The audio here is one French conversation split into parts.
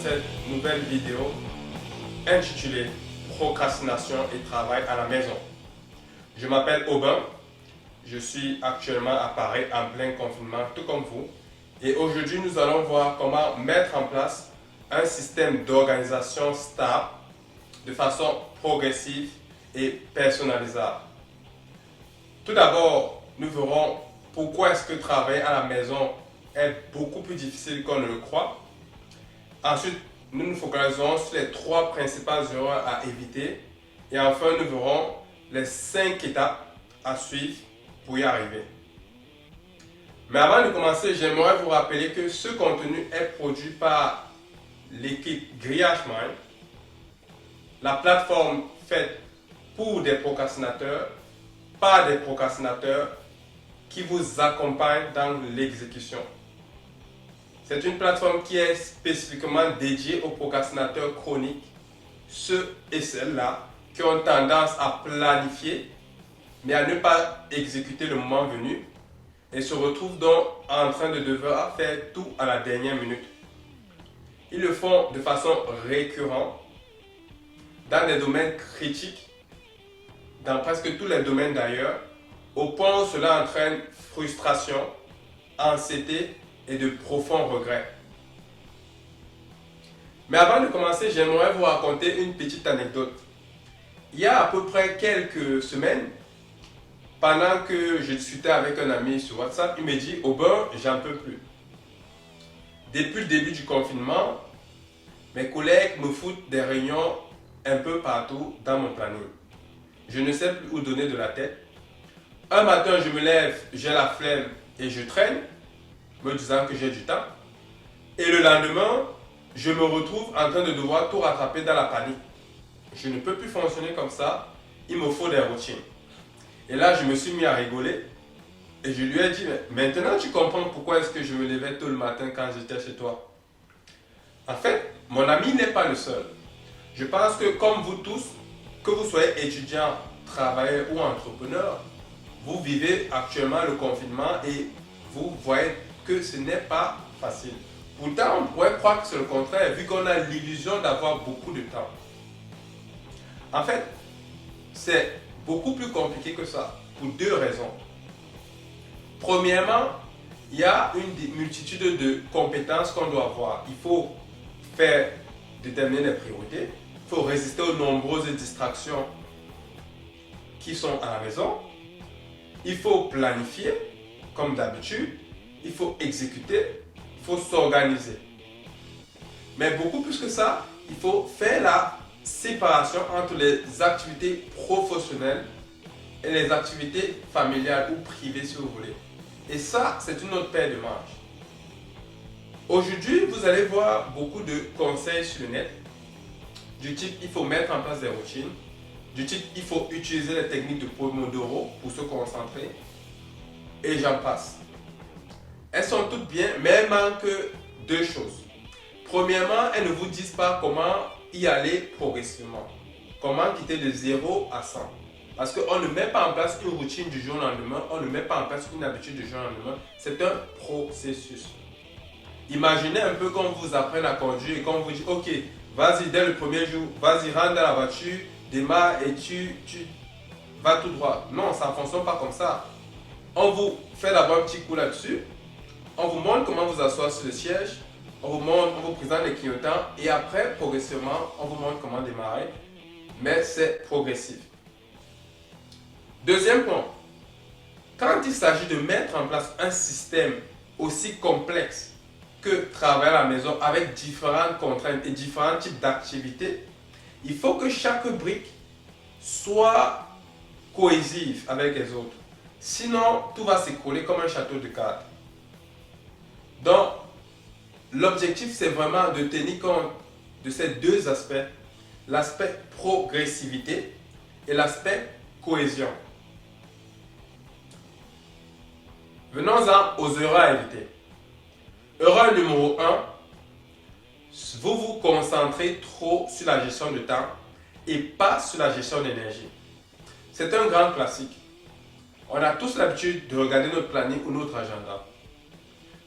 cette nouvelle vidéo intitulée Procrastination et travail à la maison. Je m'appelle Aubin, je suis actuellement à Paris en plein confinement tout comme vous et aujourd'hui nous allons voir comment mettre en place un système d'organisation stable de façon progressive et personnalisable. Tout d'abord, nous verrons pourquoi est-ce que travailler à la maison est beaucoup plus difficile qu'on ne le croit. Ensuite, nous nous focaliserons sur les 3 principales erreurs à éviter. Et enfin, nous verrons les 5 étapes à suivre pour y arriver. Mais avant de commencer, j'aimerais vous rappeler que ce contenu est produit par l'équipe Grillage Mind, la plateforme faite pour des procrastinateurs, par des procrastinateurs qui vous accompagnent dans l'exécution. C'est une plateforme qui est spécifiquement dédiée aux procrastinateurs chroniques, ceux et celles-là qui ont tendance à planifier mais à ne pas exécuter le moment venu et se retrouvent donc en train de devoir faire tout à la dernière minute. Ils le font de façon récurrente dans des domaines critiques, dans presque tous les domaines d'ailleurs, au point où cela entraîne frustration, anxiété et de profonds regrets. Mais avant de commencer, j'aimerais vous raconter une petite anecdote. Il y a à peu près quelques semaines, pendant que je discutais avec un ami sur WhatsApp, il me dit « Aubin, j'en peux plus. Depuis le début du confinement, mes collègues me foutent des réunions un peu partout dans mon planning. Je ne sais plus où donner de la tête. Un matin, je me lève, j'ai la flemme et je traîne, me disant que j'ai du temps. Et le lendemain, je me retrouve en train de devoir tout rattraper dans la panique. Je ne peux plus fonctionner comme ça, il me faut des routines. » Et là, je me suis mis à rigoler et je lui ai dit « Maintenant, tu comprends pourquoi est-ce que je me levais tôt le matin quand j'étais chez toi. » En fait, mon ami n'est pas le seul. Je pense que comme vous tous, que vous soyez étudiant, travailleur ou entrepreneur, vous vivez actuellement le confinement et vous voyez que ce n'est pas facile. Pourtant, on pourrait croire que c'est le contraire, vu qu'on a l'illusion d'avoir beaucoup de temps. En fait, c'est beaucoup plus compliqué que ça, pour 2 raisons. Premièrement, il y a une multitude de compétences qu'on doit avoir. Il faut déterminer les priorités, il faut résister aux nombreuses distractions qui sont à la maison, il faut planifier, comme d'habitude, il faut exécuter, il faut s'organiser. Mais beaucoup plus que ça, il faut faire la séparation entre les activités professionnelles et les activités familiales ou privées si vous voulez. Et ça, c'est une autre paire de manches. Aujourd'hui, vous allez voir beaucoup de conseils sur le net, du type il faut mettre en place des routines, du type il faut utiliser les techniques de Pomodoro pour se concentrer, et j'en passe. Elles sont toutes bien, mais elles manquent 2 choses. Premièrement, elles ne vous disent pas comment y aller progressivement. Comment quitter de 0 à 100. Parce qu'on ne met pas en place une routine du jour au lendemain, on ne met pas en place une habitude du jour au lendemain. C'est un processus. Imaginez un peu quand vous apprenez à conduire et quand on vous dit ok, vas-y dès le premier jour, vas-y rentre dans la voiture, démarre et tu vas tout droit. Non, ça ne fonctionne pas comme ça. On vous fait d'abord un petit coup là-dessus, on vous montre comment vous asseoir sur le siège, on vous présente les clignotants et après, progressivement, on vous montre comment démarrer. Mais c'est progressif. Deuxième point, quand il s'agit de mettre en place un système aussi complexe que travailler à la maison avec différentes contraintes et différents types d'activités, il faut que chaque brique soit cohésive avec les autres. Sinon, tout va s'écrouler comme un château de cartes. Donc, l'objectif, c'est vraiment de tenir compte de ces 2 aspects, l'aspect progressivité et l'aspect cohésion. Venons-en aux erreurs à éviter. Erreur numéro 1, vous vous concentrez trop sur la gestion de temps et pas sur la gestion d'énergie. C'est un grand classique. On a tous l'habitude de regarder notre planning ou notre agenda.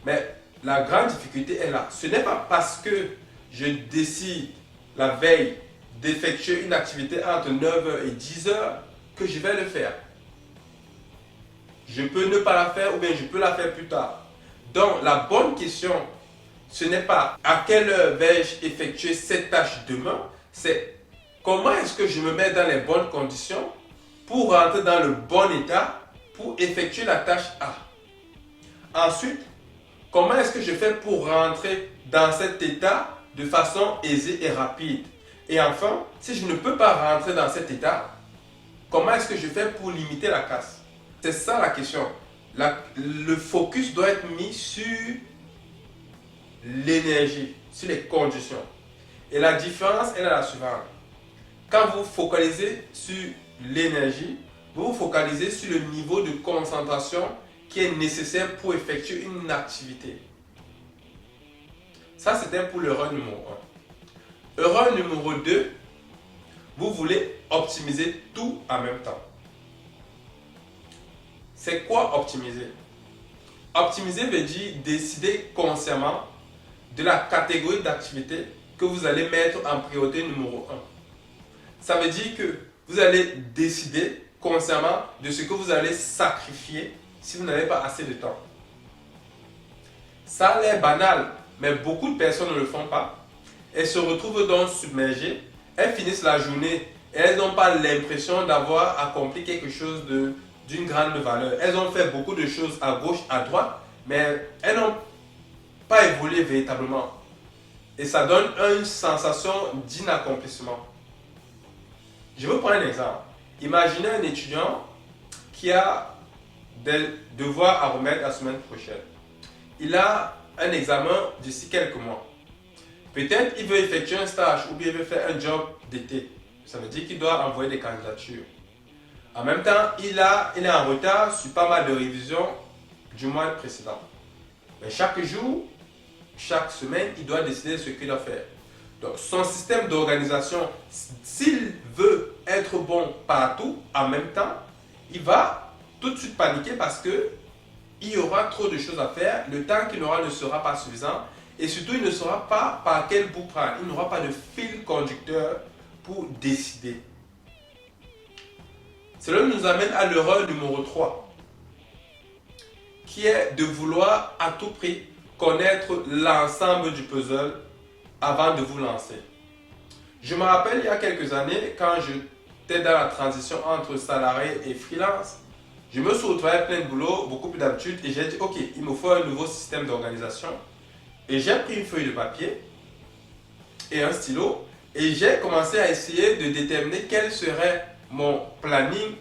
Mais la grande difficulté est là. Ce n'est pas parce que je décide la veille d'effectuer une activité entre 9h et 10h, que je vais le faire. Je peux ne pas la faire ou bien je peux la faire plus tard. Donc la bonne question, ce n'est pas à quelle heure vais-je effectuer cette tâche demain, c'est comment est-ce que je me mets dans les bonnes conditions pour rentrer dans le bon état pour effectuer la tâche A. Ensuite, comment est-ce que je fais pour rentrer dans cet état de façon aisée et rapide. Et enfin, si je ne peux pas rentrer dans cet état, comment est-ce que je fais pour limiter la casse? C'est ça la question. Le focus doit être mis sur l'énergie, sur les conditions. Et la différence elle est la suivante. Quand vous focalisez sur l'énergie, vous vous focalisez sur le niveau de concentration qui est nécessaire pour effectuer une activité. Ça, c'était pour l'erreur numéro 1. Erreur numéro 2, vous voulez optimiser tout en même temps. C'est quoi optimiser? Optimiser veut dire décider consciemment de la catégorie d'activité que vous allez mettre en priorité numéro 1. Ça veut dire que vous allez décider consciemment de ce que vous allez sacrifier si vous n'avez pas assez de temps. Ça a l'air banal, mais beaucoup de personnes ne le font pas. Elles se retrouvent donc submergées, elles finissent la journée et elles n'ont pas l'impression d'avoir accompli quelque chose d'une grande valeur. Elles ont fait beaucoup de choses à gauche, à droite, mais elles n'ont pas évolué véritablement. Et ça donne une sensation d'inaccomplissement. Je veux prendre un exemple. Imaginez un étudiant qui a des devoirs à remettre la semaine prochaine. Il a un examen d'ici quelques mois. Peut-être il veut effectuer un stage ou bien il veut faire un job d'été. Ça veut dire qu'il doit envoyer des candidatures. En même temps, il est en retard sur pas mal de révisions du mois précédent. Mais chaque jour, chaque semaine, il doit décider ce qu'il doit faire. Donc, son système d'organisation, s'il veut être bon partout en même temps, il va tout de suite paniquer parce que il y aura trop de choses à faire, le temps qu'il aura ne sera pas suffisant et surtout il ne saura pas par quel bout prendre, il n'aura pas de fil conducteur pour décider. Cela nous amène à l'erreur numéro 3 qui est de vouloir à tout prix connaître l'ensemble du puzzle avant de vous lancer. Je me rappelle il y a quelques années quand j'étais dans la transition entre salarié et freelance, je me suis retrouvé avec plein de boulot, beaucoup plus d'habitude et j'ai dit ok, il me faut un nouveau système d'organisation. Et j'ai pris une feuille de papier et un stylo et j'ai commencé à essayer de déterminer quel serait mon planning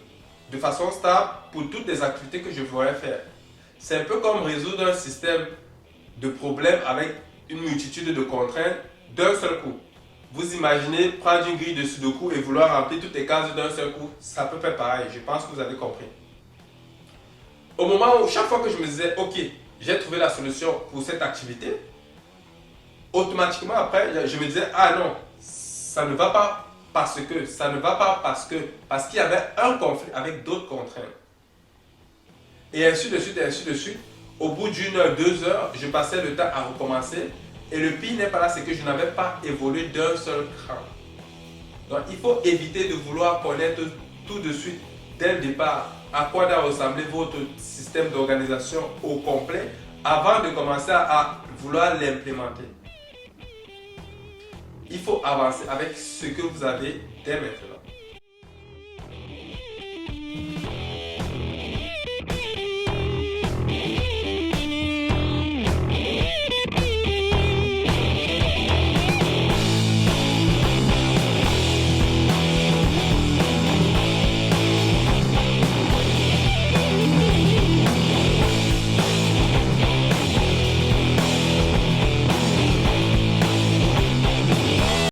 de façon stable pour toutes les activités que je voudrais faire. C'est un peu comme résoudre un système de problèmes avec une multitude de contraintes d'un seul coup. Vous imaginez prendre une grille de Sudoku et vouloir remplir toutes les cases d'un seul coup, ça peut faire pareil, je pense que vous avez compris. Au moment où chaque fois que je me disais ok, j'ai trouvé la solution pour cette activité, automatiquement après je me disais ah non, ça ne va pas parce que, ça ne va pas parce qu'il y avait un conflit avec d'autres contraintes. Et ainsi de suite, et ainsi de suite. Au bout d'une heure, 2 heures, je passais le temps à recommencer. Et le pire n'est pas là, c'est que je n'avais pas évolué d'un seul cran. Donc il faut éviter de vouloir connaître tout de suite, dès le départ, à quoi doit ressembler votre système d'organisation au complet avant de commencer à vouloir l'implémenter. Il faut avancer avec ce que vous avez dès maintenant.